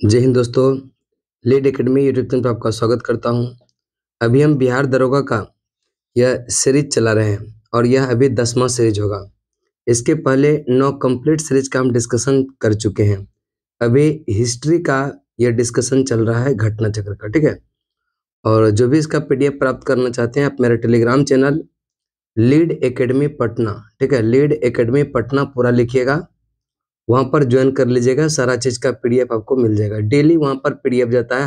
जय हिंद दोस्तों। Lead academy YouTube channel पर आपका स्वागत करता हूं। अभी हम बिहार दरोगा का यह सीरीज चला रहे हैं और यह अभी 10वां सीरीज होगा। इसके पहले 9 कंप्लीट सीरीज का हम डिस्कशन कर चुके हैं। अभी हिस्ट्री का यह डिस्कशन चल रहा है, घटना चक्र का, ठीक है। और जो भी इसका पीडीएफ प्राप्त करना चाहते हैं आप मेरा Telegram channel lead academy Patna, ठीक है, लीड एकेडमी पटना पूरा लिखिएगा, वहां पर ज्वाइन कर लीजिएगा। सारा चीज का पीडीएफ आपको मिल जाएगा। डेली वहां पर पीडीएफ जाता है,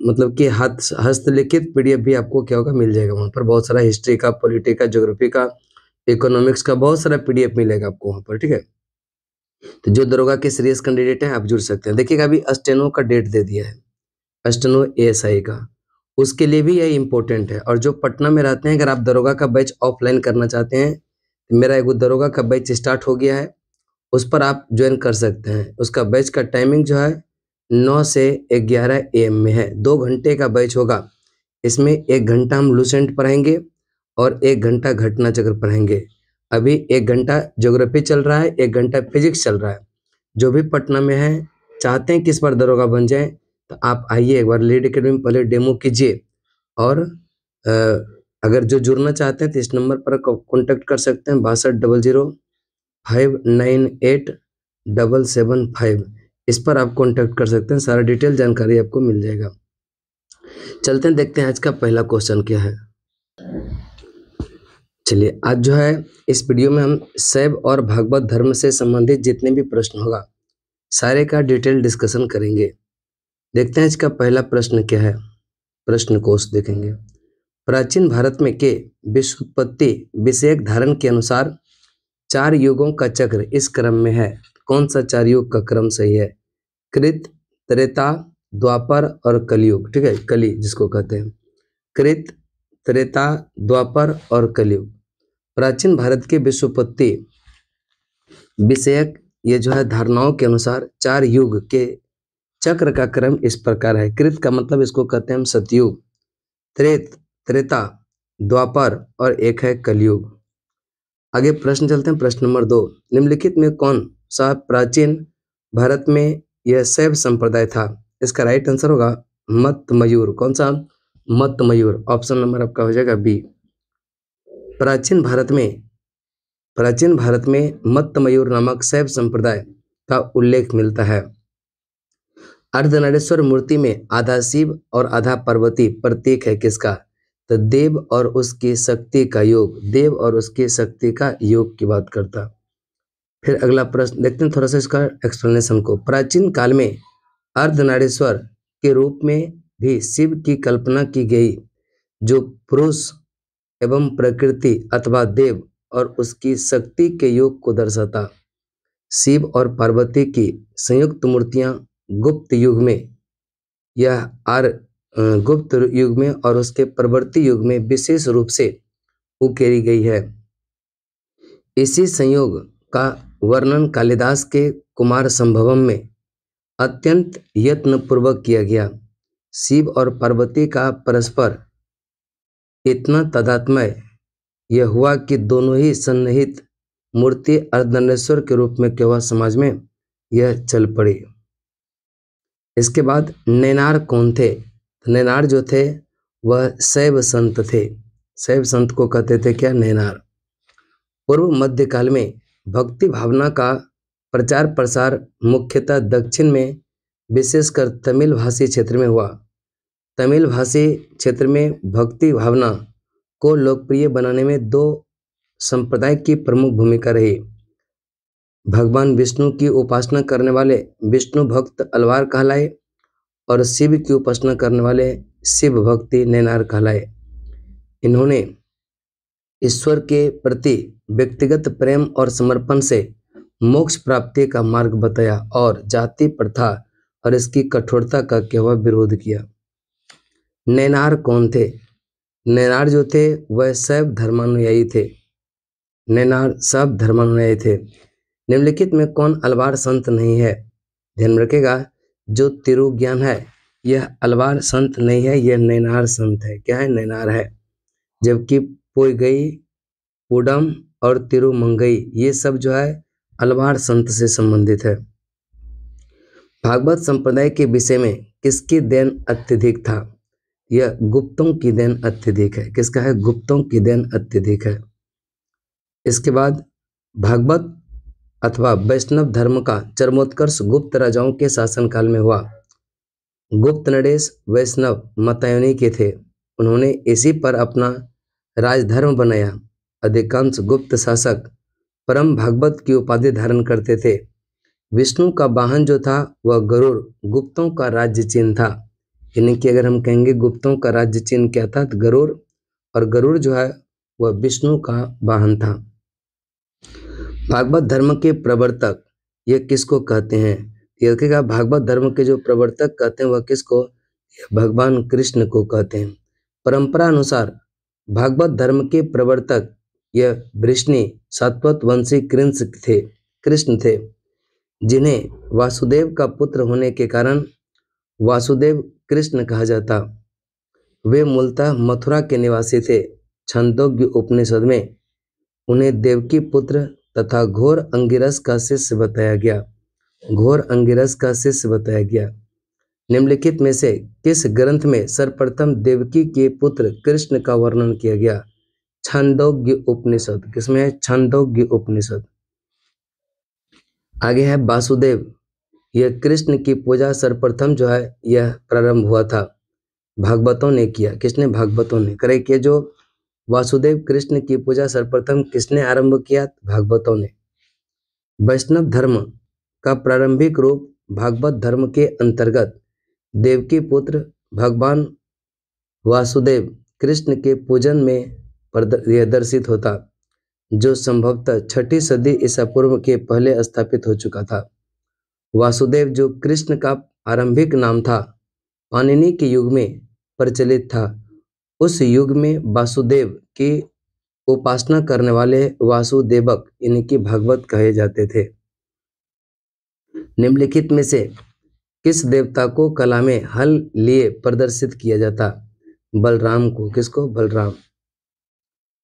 मतलब कि हस्तलिखित पीडीएफ भी आपको क्या होगा, मिल जाएगा। वहां पर बहुत सारा हिस्ट्री का, पॉलिटी का, ज्योग्राफी का, इकोनॉमिक्स का बहुत सारा पीडीएफ मिलेगा आपको वहां पर, ठीक है। तो जो दरोगा के सीरियस कैंडिडेट है आप जुड़ सकते हैं। देखिएगा अभी स्टेनो का डेट दे दिया है, स्टेनो एएसआई का, उसके लिए भी यह इंपॉर्टेंट है। और जो पटना में रहते हैं, अगर आप दरोगा का बैच ऑफलाइन करना चाहते हैं, तो मेरा एक दरोगा का बैच स्टार्ट हो गया है, उस पर आप ज्वाइन कर सकते हैं। उसका बैच का टाइमिंग जो है 9 से 11 AM में है। 2 घंटे का बैच होगा। इसमें 1 घंटा हम लूसेंट पढ़ाएंगे और 1 घंटा घटना चक्र पढ़ाएंगे। अभी 1 घंटा ज्योग्राफी चल रहा है, 1 घंटा फिजिक्स चल रहा है। जो भी पटना में है, चाहते हैं कि इस बार दरोगा बन जाए, तो आप आइए एक बार लीड एकेडमी में पहले डेमो कीजिए। और अगर जो जुड़ना चाहते हैं तो इस नंबर पर कॉन्टेक्ट कर सकते हैं, 6200598775। इस पर आप कांटेक्ट कर सकते हैं, सारा डिटेल जानकारी आपको मिल जाएगा। चलते हैं, देखते हैं आज का पहला क्वेश्चन क्या है। चलिए, आज जो है इस वीडियो में हम शैव और भागवत धर्म से संबंधित जितने भी प्रश्न होगा सारे का डिटेल डिस्कशन करेंगे। देखते हैं आज का पहला प्रश्न क्या है। प्रश्न कोश देखेंगे। प्राचीन भारत में के विश्वोत्पत्ति विषयक धारण के अनुसार 4 युगों का चक्र इस क्रम में है। कौन सा 4 युग का क्रम सही है? कृत, त्रेता, द्वापर और कलयुग, ठीक है, कली जिसको कहते हैं। कृत, त्रेता, द्वापर और कलयुग। प्राचीन भारत के विश्वोत्पत्ति विषयक ये जो है धारणाओं के अनुसार 4 युग के चक्र का क्रम इस प्रकार है। कृत का मतलब इसको कहते हैं हम सतयुग, त्रेता, द्वापर और एक है कलयुग। आगे प्रश्न चलते हैं, प्रश्न नंबर 2। निम्नलिखित में कौन सा प्राचीन भारत में यह शैव संप्रदाय था? इसका राइट आंसर होगा मत मयूर। कौन सा? मत मयूर। ऑप्शन नंबर आपका हो जाएगा बी। प्राचीन भारत में मत मयूर नामक शैव संप्रदाय का उल्लेख मिलता है। अर्धनारीश्वर मूर्ति में आधा शिव और आधा पार्वती प्रतीक है किसका? तो देव और उसकी शक्ति का योग, देव और उसकी शक्ति का योग की बात करता। फिर अगला प्रश्न देखते हैं थोड़ा सा इसका एक्सप्लेनेशन को। प्राचीन काल में अर्धनारीश्वर के रूप में भी शिव की कल्पना की गई, जो पुरुष एवं प्रकृति अथवा देव और उसकी शक्ति के योग को दर्शाता। शिव और पार्वती की संयुक्त मूर्तियां गुप्त युग में गुप्त युग में और उसके परवर्ती युग में विशेष रूप से उकेरी गई है। इसी संयोग का वर्णन कालिदास के कुमार संभवम में अत्यंत यत्नपूर्वक किया गया। शिव और पार्वती का परस्पर इतना तादात्म्य यह हुआ कि दोनों ही सन्निहित मूर्ति अर्धनारीश्वर के रूप में केवल समाज में यह चल पड़ी। इसके बाद नैनार कौन थे? नैनार जो थे वह शैव संत थे। शैव संत को कहते थे क्या? नैनार। पूर्व मध्यकाल में भक्ति भावना का प्रचार प्रसार मुख्यतः दक्षिण में, विशेषकर तमिल भाषी क्षेत्र में हुआ। तमिल भाषी क्षेत्र में भक्ति भावना को लोकप्रिय बनाने में 2 संप्रदाय की प्रमुख भूमिका रही। भगवान विष्णु की उपासना करने वाले विष्णु भक्त अलवार कहलाए और शिव की उपासना करने वाले शिव भक्ति नैनार कहलाए। इन्होंने ईश्वर के प्रति व्यक्तिगत प्रेम और समर्पण से मोक्ष प्राप्ति का मार्ग बताया और जाति प्रथा और इसकी कठोरता का केवल विरोध किया। नैनार कौन थे? नैनार जो थे वह शैव धर्मानुयायी थे। नैनार शैव धर्मानुयायी थे। निम्नलिखित में कौन अलवार संत नहीं है? ध्यान में रखिएगा, जो तिरुज्ञान है यह अलवार संत नहीं है, यह नैनार संत है। क्या है? नैनार है। जबकि पोइगई, पुडम और तिरुमंगई ये सब जो है अलवार संत से संबंधित है। भागवत संप्रदाय के विषय में किसकी देन अत्यधिक था? यह गुप्तों की देन अत्यधिक है। किसका है? गुप्तों की देन अत्यधिक है। इसके बाद भागवत अथवा वैष्णव धर्म का चरमोत्कर्ष गुप्त राजाओं के शासनकाल में हुआ। गुप्त नरेश वैष्णव मतायनी के थे। उन्होंने इसी पर अपना राजधर्म बनाया। अधिकांश गुप्त शासक परम भागवत की उपाधि धारण करते थे। विष्णु का वाहन जो था वह गरुड़ गुप्तों का राज्य चिन्ह था। यानी कि अगर हम कहेंगे गुप्तों का राज्य चिन्ह क्या था, तो गरुड़, और गरुड़ जो है वह विष्णु का वाहन था। भागवत धर्म के प्रवर्तक ये किसको कहते हैं? ये देखिएगा, भागवत धर्म के जो प्रवर्तक कहते हैं वह किसको? भगवान कृष्ण को कहते हैं। परंपरा अनुसार भागवत धर्म के प्रवर्तक यह वृष्णि सात्वत वंशी कृष्ण थे, जिन्हें वासुदेव का पुत्र होने के कारण वासुदेव कृष्ण कहा जाता। वे मूलतः मथुरा के निवासी थे। छंदोग्य उपनिषद में उन्हें देवकी पुत्र तथा घोर अंगिरस का शिष्य बताया गया। घोर अंगिरस का शिष्य बताया गया। निम्नलिखित में से किस ग्रंथ में सर्वप्रथम देवकी के पुत्र कृष्ण का वर्णन किया गया? छंदोग्य उपनिषद। किसमें है? छंदोग्य उपनिषद। आगे है वासुदेव। यह कृष्ण की पूजा सर्वप्रथम जो है यह प्रारंभ हुआ था, भागवतों ने किया। किसने? भागवतों ने। करे कि जो वासुदेव कृष्ण की पूजा सर्वप्रथम किसने आरंभ किया? भागवतों ने। वैष्णव धर्म का प्रारंभिक रूप भागवत धर्म के अंतर्गत देवकी पुत्र भगवान वासुदेव कृष्ण के पूजन में दर्शित होता, जो संभवतः 6ठी सदी ईसा पूर्व के पहले स्थापित हो चुका था। वासुदेव जो कृष्ण का आरंभिक नाम था, पाणिनि के युग में प्रचलित था। उस युग में वासुदेव की उपासना करने वाले वासुदेवक यानी कि भागवत कहे जाते थे। निम्नलिखित में से किस देवता को कला में हल लिए प्रदर्शित किया जाता? बलराम को। किसको? बलराम।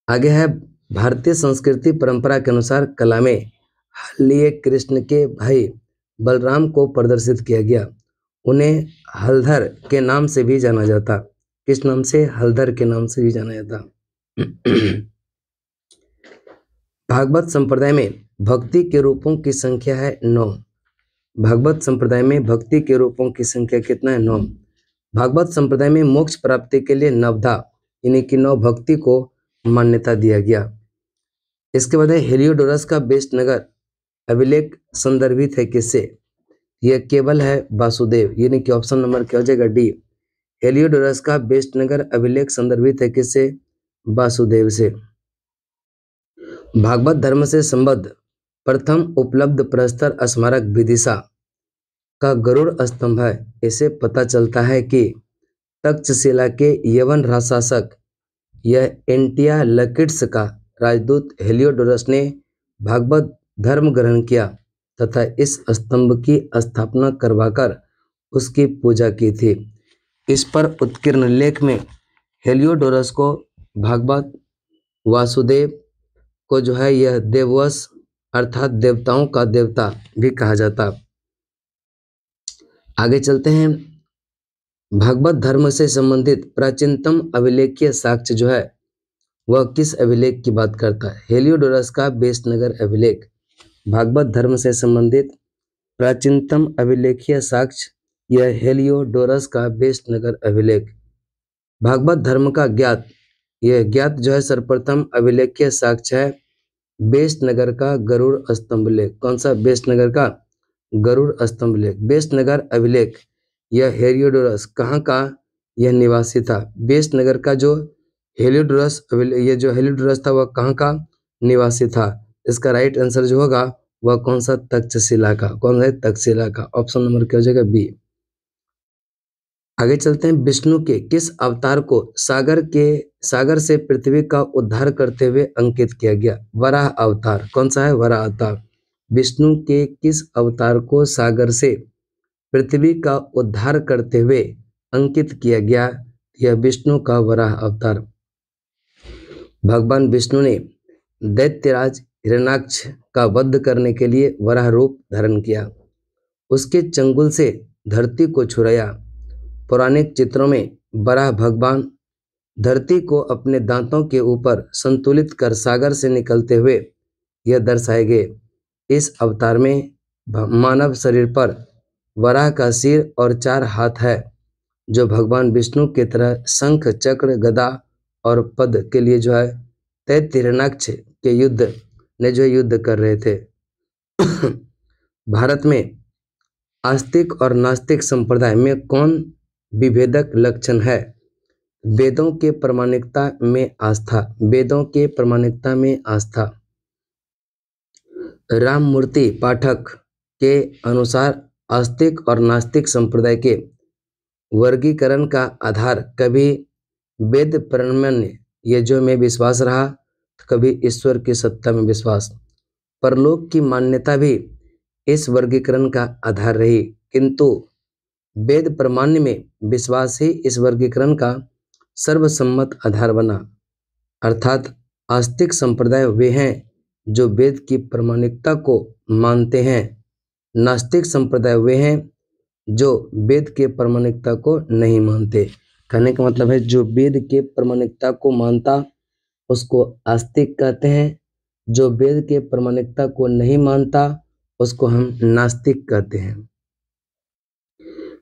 आगे है भारतीय संस्कृति परंपरा के अनुसार कला में हल लिए कृष्ण के भाई बलराम को प्रदर्शित किया गया। उन्हें हलधर के नाम से भी जाना जाता। किस नाम से? हलधर के नाम से भी जाना जाता। भागवत संप्रदाय में भक्ति के रूपों की संख्या है 9। भागवत संप्रदाय में भक्ति के रूपों की संख्या कितना है? 9। भागवत संप्रदाय में मोक्ष प्राप्ति के लिए नवधा यानी कि 9 भक्ति को मान्यता दिया गया। इसके बाद है हेलियोडोरस का बेस्ट नगर अभिलेख संदर्भित है किससे? यह केवल है वासुदेव, यानी कि ऑप्शन नंबर क्या हो जाएगा? डी। हेलियोडोरस का बेस्ट नगर अभिलेख संदर्भित है किससे? वासुदेव से। भागवत धर्म से संबद्ध प्रथम उपलब्ध प्रस्तर स्मारक विदिशा का गरुड़ स्तंभ है। इसे पता चलता है कि तक्षशिला के यवन राजशासक यह एंटिया लकिड्स का राजदूत हेलियोडोरस ने भागवत धर्म ग्रहण किया तथा इस स्तंभ की स्थापना करवाकर उसकी पूजा की थी। इस पर उत्कीर्ण लेख में हेलियोडोरस को भागवत वासुदेव को जो है यह देववश अर्थात देवताओं का देवता भी कहा जाता। आगे चलते हैं। भागवत धर्म से संबंधित प्राचीनतम अभिलेखीय साक्ष्य जो है वह किस अभिलेख की बात करता है? हेलियोडोरस का बेसनगर अभिलेख। भागवत धर्म से संबंधित प्राचीनतम अभिलेखीय साक्ष्य यह हेलियोडोरस का बेसनगर अभिलेख। भागवत धर्म का यह ज्ञात जो है सर्वप्रथम अभिलेखीय साक्ष्य है बेसनगर का गरुड़ स्तंभ लेख। कौन सा? बेसनगर का गरुड़ स्तंभ लेख। बेसनगर अभिलेख यह हेलियोडोरस कहाँ का यह निवासी था? बेसनगर का जो हेलियोडोरस ये जो हेलियोडोरस था वह कहाँ का निवासी था? इसका राइट आंसर जो होगा वह कौन सा? तक्षशिला का। कौन है? तक्षशिला का। ऑप्शन नंबर क्या हो जाएगा? बी। आगे चलते हैं। विष्णु के किस अवतार को सागर से पृथ्वी का उद्धार करते हुए अंकित किया गया? वराह अवतार। कौन सा है? वराह अवतार। विष्णु के किस अवतार को सागर से पृथ्वी का उद्धार करते हुए अंकित किया गया? यह विष्णु का वराह अवतार। भगवान विष्णु ने दैत्यराज हिरण्याक्ष का वध करने के लिए वराह रूप धारण किया। उसके चंगुल से धरती को छुड़ाया। पौराणिक चित्रों में वराह भगवान धरती को अपने दांतों के ऊपर संतुलित कर सागर से निकलते हुए यह दर्शाए गए। इस अवतार में मानव शरीर पर वराह का सिर और 4 हाथ है, जो भगवान विष्णु की तरह शंख, चक्र, गदा और पद के लिए जो है तैत्तिरणाक्ष के युद्ध कर रहे थे। भारत में आस्तिक और नास्तिक संप्रदाय में कौन विभेदक लक्षण है? वेदों के प्रामाणिकता में आस्था। वेदों के प्रामाणिकता में आस्था। राममूर्ति पाठक के अनुसार आस्तिक और नास्तिक संप्रदाय के वर्गीकरण का आधार कभी वेद प्रामाण्य यज्ञों में विश्वास रहा, कभी ईश्वर की सत्ता में विश्वास। परलोक की मान्यता भी इस वर्गीकरण का आधार रही, किंतु वेद प्रामाण्य में विश्वास ही इस वर्गीकरण का सर्वसम्मत आधार बना। अर्थात आस्तिक संप्रदाय वे हैं जो वेद की प्रामाणिकता को मानते हैं, नास्तिक संप्रदाय वे हैं जो वेद के प्रामाणिकता को नहीं मानते। कहने का मतलब है जो वेद के प्रामाणिकता को मानता उसको आस्तिक कहते हैं, जो वेद के प्रामाणिकता को नहीं मानता उसको हम नास्तिक कहते हैं।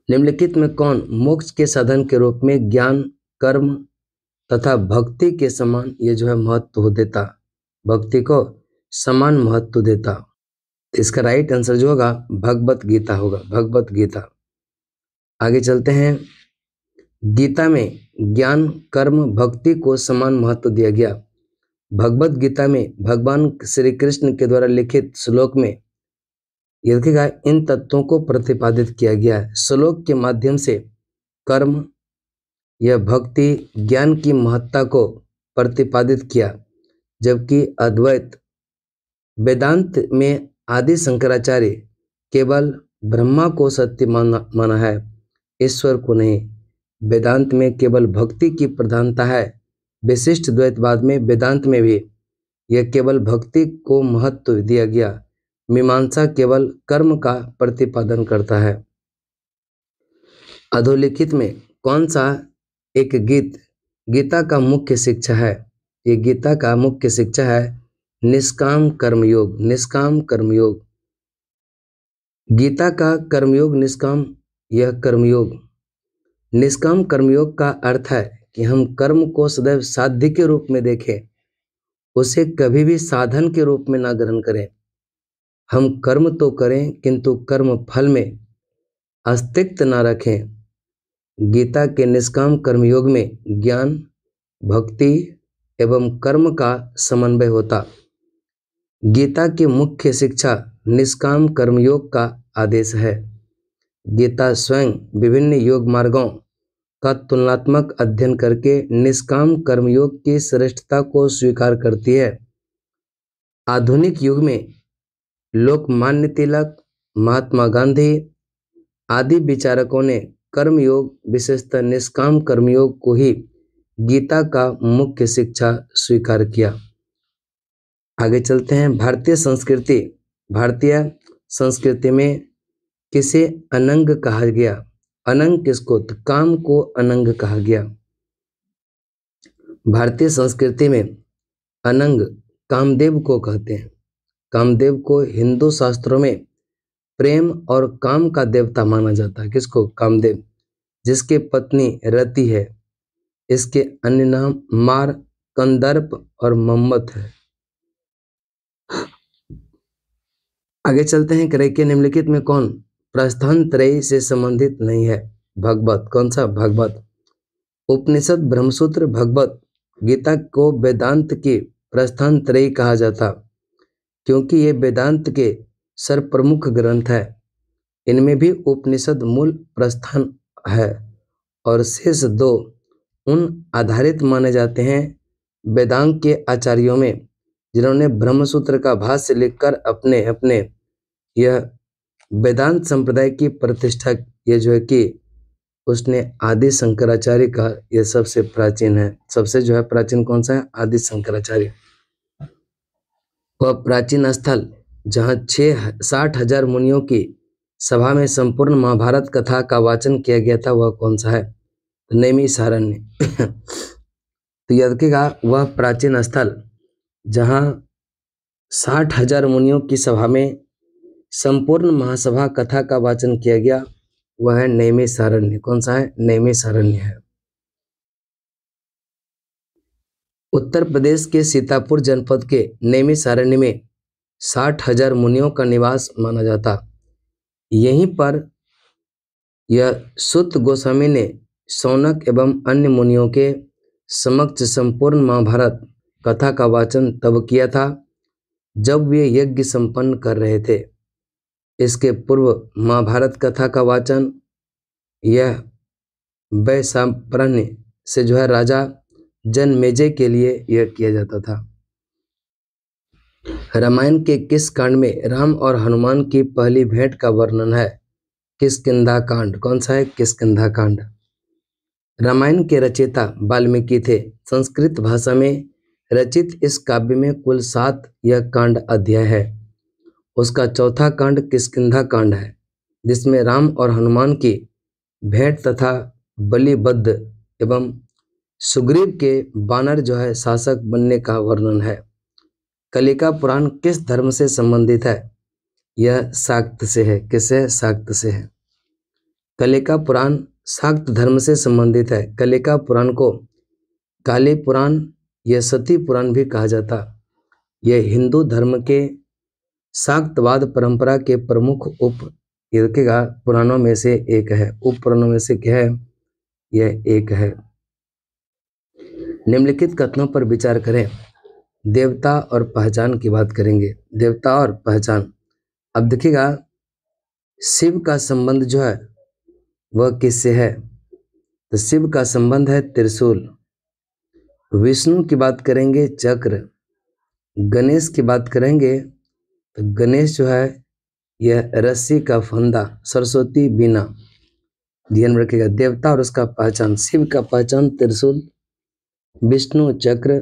निम्नलिखित में कौन मोक्ष के साधन के रूप में ज्ञान, कर्म तथा भक्ति के समान ये जो है महत्व देता, भक्ति को समान महत्व देता? इसका राइट आंसर जो होगा भगवत गीता होगा, भगवत गीता। आगे चलते हैं। गीता में ज्ञान, कर्म, भक्ति को समान महत्व दिया गया। भगवत गीता में भगवान श्री कृष्ण के द्वारा लिखित श्लोक में यह देखिएगा इन तत्वों को प्रतिपादित किया गया है। श्लोक के माध्यम से कर्म या भक्ति, ज्ञान की महत्ता को प्रतिपादित किया, जबकि अद्वैत वेदांत में आदि शंकराचार्य केवल ब्रह्मा को सत्य माना है, ईश्वर को नहीं। वेदांत में केवल भक्ति की प्रधानता है। विशिष्ट द्वैतवाद में वेदांत में भी यह केवल भक्ति को महत्व दिया गया। मीमांसा केवल कर्म का प्रतिपादन करता है। अधोलिखित में कौन सा एक गीता का मुख्य शिक्षा है? ये गीता का मुख्य शिक्षा है निष्काम कर्मयोग। निष्काम कर्मयोग, गीता का कर्मयोग निष्काम, यह कर्मयोग। निष्काम कर्मयोग का अर्थ है कि हम कर्म को सदैव साध्य के रूप में देखें, उसे कभी भी साधन के रूप में ना ग्रहण करें। हम कर्म तो करें किंतु कर्म फल में अस्तित्व ना रखें। गीता के निष्काम कर्मयोग में ज्ञान, भक्ति एवं कर्म का समन्वय होता। गीता की मुख्य शिक्षा निष्काम कर्मयोग का आदेश है। गीता स्वयं विभिन्न योग मार्गों का तुलनात्मक अध्ययन करके निष्काम कर्मयोग की श्रेष्ठता को स्वीकार करती है। आधुनिक युग में लोकमान्य तिलक, महात्मा गांधी आदि विचारकों ने कर्मयोग, विशेषतः निष्काम कर्मयोग को ही गीता का मुख्य शिक्षा स्वीकार किया। आगे चलते हैं। भारतीय संस्कृति में किसे अनंग कहा गया? अनंग किसको? तो काम को अनंग कहा गया। भारतीय संस्कृति में अनंग कामदेव को कहते हैं। कामदेव को हिंदू शास्त्रों में प्रेम और काम का देवता माना जाता है। किसको? कामदेव, जिसके पत्नी रति है। इसके अन्य नाम मार, कंदर्प और मम्मत है। आगे चलते हैं। के निम्नलिखित में कौन प्रस्थान त्रयी से संबंधित नहीं है? भगवत। कौन सा? भगवत। उपनिषद, ब्रह्मसूत्र, भगवत गीता को वेदांत की प्रस्थान त्रयी कहा जाता, क्योंकि ये वेदांत के सर्वप्रमुख ग्रंथ है। इनमें भी उपनिषद मूल प्रस्थान है और शेष 2 उन आधारित माने जाते हैं वेदांत के आचार्यों में, जिन्होंने ब्रह्मसूत्र का भाष्य लिखकर अपने यह वेदांत संप्रदाय की प्रतिष्ठा, ये जो है कि उसने आदि शंकराचार्य का, यह सबसे प्राचीन है। सबसे जो है प्राचीन कौन सा है? आदि शंकराचार्य। वह प्राचीन स्थल जहाँ 60,000 मुनियों की सभा में संपूर्ण महाभारत कथा का वाचन किया गया था वह कौन सा है? तो नैमिषारण्य। तो याद रखिएगा वह प्राचीन स्थल जहाँ 60,000 मुनियों की सभा में संपूर्ण महासभा कथा का वाचन किया गया वह है नैमिषारण्य। कौन सा है? नैमिषारण्य है। उत्तर प्रदेश के सीतापुर जनपद के नैमिषारण्य में 60,000 मुनियों का निवास माना जाता। यहीं पर यह सूत गोस्वामी ने शौनक एवं अन्य मुनियों के समक्ष संपूर्ण महाभारत कथा का वाचन तब किया था जब वे यज्ञ संपन्न कर रहे थे। इसके पूर्व महाभारत कथा का वाचन यह वैशंपायन से जो है राजा जनमेजय के लिए यह किया जाता था। रामायण के किस कांड में राम और हनुमान की पहली भेंट का वर्णन है? किष्किंधा कांड। कौन सा है? किष्किंधा कांड। रामायण के रचयिता वाल्मीकि थे। संस्कृत भाषा में रचित इस काव्य में कुल 7 यह कांड अध्याय है। उसका चौथा कांड किष्किंधा कांड है जिसमें राम और हनुमान की भेंट तथा बलिबद्ध एवं सुग्रीव के वानर जो है शासक बनने का वर्णन है। कलिका पुराण किस धर्म से संबंधित है? यह शाक्त से है। किससे? शाक्त से है। कलिका पुराण शाक्त धर्म से संबंधित है। कलिका पुराण को काली पुराण या सती पुराण भी कहा जाता। यह हिंदू धर्म के शाक्तवाद परंपरा के प्रमुख पुराणों में से एक है। उप पुराणों में से क्या है? यह एक है। निम्नलिखित कथनों पर विचार करें। देवता और पहचान की बात करेंगे। देवता और पहचान। अब देखिएगा शिव का संबंध जो है वह किससे है? तो शिव का संबंध है त्रिशूल। विष्णु की बात करेंगे चक्र। गणेश की बात करेंगे तो गणेश जो है यह रस्सी का फंदा। सरस्वती बीना। ध्यान रखिएगा। देवता और उसका पहचान। शिव का पहचान त्रिशूल, विष्णु चक्र,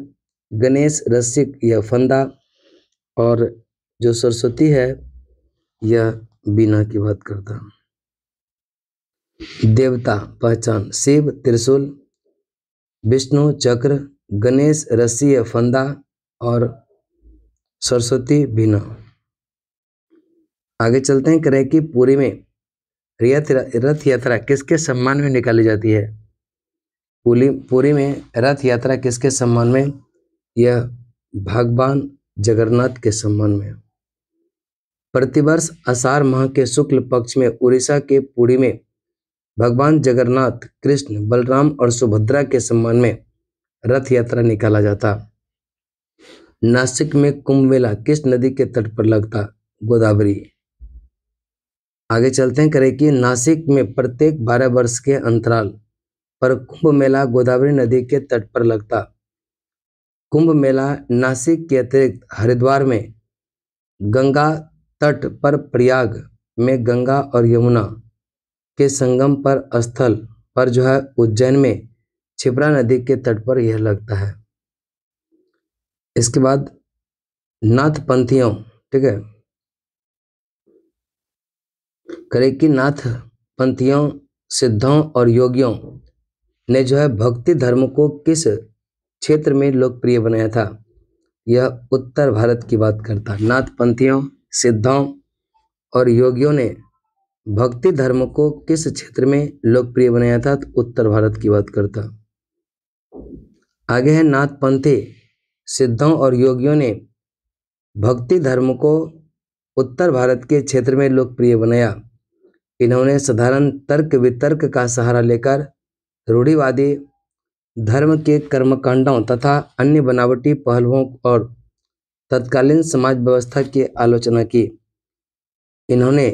गणेश रस्सी या फंदा और जो सरस्वती है यह बीना की बात करता। देवता पहचान शिव त्रिशूल, विष्णु चक्र, गणेश रस्सी या फंदा और सरस्वती बीना। आगे चलते हैं। करें कि पुरी में रथ यात्रा किसके सम्मान में निकाली जाती है? पुरी में रथ यात्रा किसके सम्मान में? यह भगवान जगन्नाथ के सम्मान में। प्रतिवर्ष आषाढ़ माह के शुक्ल पक्ष में उड़ीसा के पुरी में भगवान जगन्नाथ, कृष्ण, बलराम और सुभद्रा के सम्मान में रथ यात्रा निकाला जाता। नासिक में कुंभ मेला किस नदी के तट पर लगता? गोदावरी। आगे चलते हैं। करें कि नासिक में प्रत्येक 12 वर्ष के अंतराल पर कुंभ मेला गोदावरी नदी के तट पर लगता। कुंभ मेला नासिक के अतिरिक्त हरिद्वार में गंगा तट पर, प्रयाग में गंगा और यमुना के संगम पर स्थल पर जो है उज्जैन में क्षिप्रा नदी के तट पर यह लगता है। इसके बाद नाथ पंथियों, ठीक है, करें कि नाथ पंथियों, सिद्धों और योगियों ने जो है भक्ति धर्म को किस क्षेत्र में लोकप्रिय बनाया था? यह उत्तर भारत की बात करता। नाथ पंथियों, सिद्धों और योगियों ने भक्ति धर्म को किस क्षेत्र में लोकप्रिय बनाया था? तो उत्तर भारत की बात करता। आगे है नाथ पंथी, सिद्धों और योगियों ने भक्ति धर्म को उत्तर भारत के क्षेत्र में लोकप्रिय बनाया। इन्होंने साधारण तर्क वितर्क का सहारा लेकर रूढ़िवादी धर्म के कर्मकांडों तथा अन्य बनावटी पहलुओं और तत्कालीन समाज व्यवस्था की आलोचना की। इन्होंने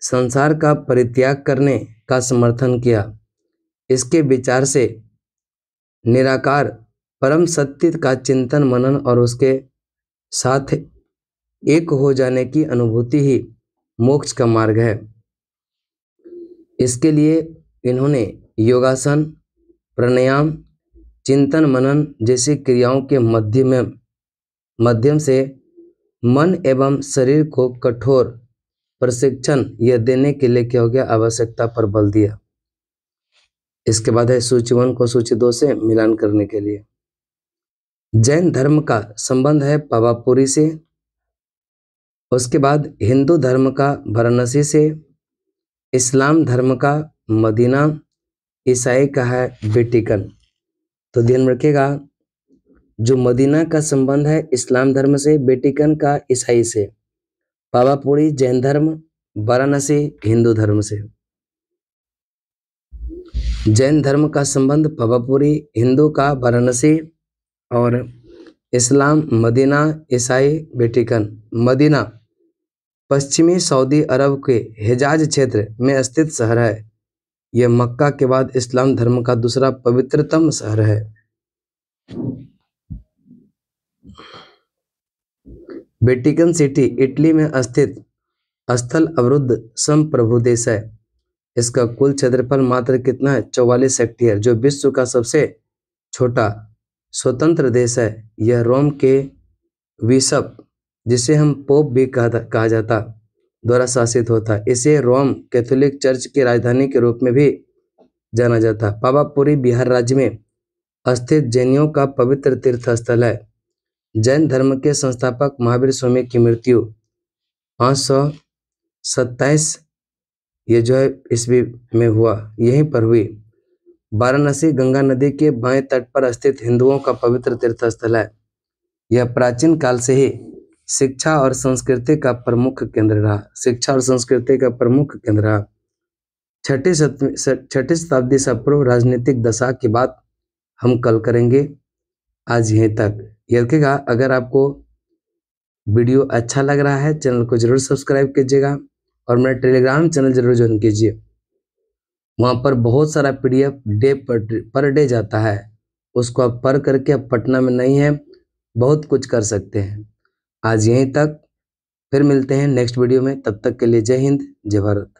संसार का परित्याग करने का समर्थन किया। इसके विचार से निराकार परम सत्य का चिंतन मनन और उसके साथ एक हो जाने की अनुभूति ही मोक्ष का मार्ग है। इसके लिए इन्होंने योगासन, प्राणायाम, चिंतन मनन जैसी क्रियाओं के माध्यम से मन एवं शरीर को कठोर प्रशिक्षण यह देने के लिए क्या हो गया, आवश्यकता पर बल दिया। इसके बाद है सूची 1 को सूची 2 से मिलान करने के लिए। जैन धर्म का संबंध है पावापुरी से, उसके बाद हिंदू धर्म का वाराणसी से, इस्लाम धर्म का मदीना, ईसाई का है वेटिकन। तो ध्यान में रखिएगा, जो मदीना का संबंध है इस्लाम धर्म से, वेटिकन का ईसाई से, पावापुरी जैन धर्म, वाराणसी हिंदू धर्म से। जैन धर्म का संबंध पावापुरी, हिंदू का वाराणसी, और इस्लाम मदीना, ईसाई वेटिकन। मदीना पश्चिमी सऊदी अरब के हिजाज क्षेत्र में स्थित शहर है। यह मक्का के बाद इस्लाम धर्म का दूसरा पवित्रतम शहर है। वेटिकन सिटी इटली में स्थित स्थल अवरुद्ध संप्रभु देश है। इसका कुल क्षेत्रफल मात्र कितना है, 44 हेक्टेयर, जो विश्व का सबसे छोटा स्वतंत्र देश है। यह रोम के बिशप, जिसे हम पोप भी कहा जाता, द्वारा शासित होता है। इसे रोम कैथोलिक चर्च की राजधानी के रूप में भी जाना जाता। पावापुरी बिहार राज्य में स्थित जैनियों का पवित्र तीर्थ स्थल है। जैन धर्म के संस्थापक महावीर स्वामी की मृत्यु 527 ये जो है ईस्वी में हुआ, यहीं पर हुई। वाराणसी गंगा नदी के बाएं तट पर स्थित हिंदुओं का पवित्र तीर्थ स्थल है। यह प्राचीन काल से ही शिक्षा और संस्कृति का प्रमुख केंद्र रहा। शिक्षा और संस्कृति का प्रमुख केंद्र रहा। छठी शताब्दी से पूर्व राजनीतिक दशा की बात हम कल करेंगे। आज यहीं तक। याद रखिएगा, अगर आपको वीडियो अच्छा लग रहा है चैनल को जरूर सब्सक्राइब कीजिएगा और मेरा टेलीग्राम चैनल जरूर ज्वाइन कीजिए। वहाँ पर बहुत सारा PDF डे पर डे जाता है, उसको आप पढ़ करके, आप पटना में नहीं है, बहुत कुछ कर सकते हैं। आज यहीं तक, फिर मिलते हैं नेक्स्ट वीडियो में। तब तक के लिए जय हिंद, जय भारत।